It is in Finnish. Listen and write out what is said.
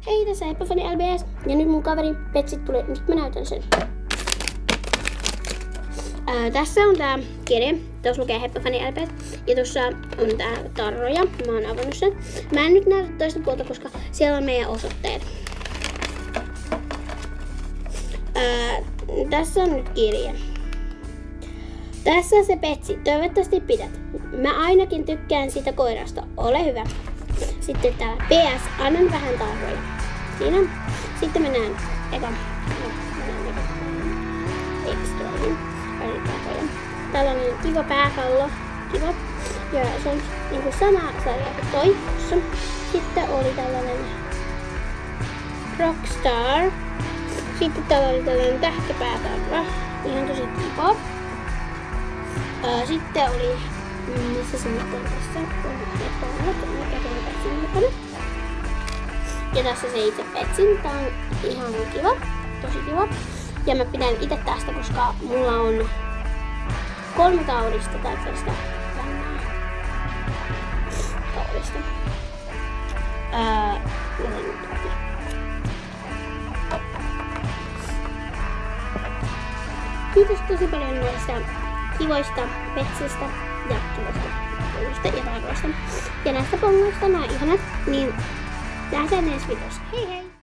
Hei, tässä Heppafani LBS. Ja nyt mun kaveri Petsit tulee. Nyt mä näytän sen. Tässä on tää kirja. Tuossa lukee Heppafani LBS. Ja tuossa on tää tarroja. Mä oon avannut sen. Mä en nyt näytä toista puolta, koska siellä on meidän osoitteet. Tässä on nyt kirja. Tässä on se Petsi. Toivottavasti pidät. Mä ainakin tykkään siitä koirasta. Ole hyvä. Sitten täällä PS. Annan vähän tarroja. Siinä. Sitten mennään extroihin. Täällä on kiva pääkallo. Kiva. Ja se on niinku sama sarja kuin toi. Sitten oli tällainen Rockstar. Sitten täällä oli tällainen tähkäpäätarra. Ihan tosi kiva. Sitten oli, missä se nyt on tässä? Ja tässä se itse Petsin. Tää on ihan kiva. Tosi kiva. Ja mä pidän itse tästä, koska mulla on 3 kaurista tai tästä kaurista. Kiitos tosi paljon noista kivoista Petsistä ja kivoista kouluista ja tarroista. Ja näistä pongoista, nämä ihanat, niin nähdään ensi videossa. Hei hei!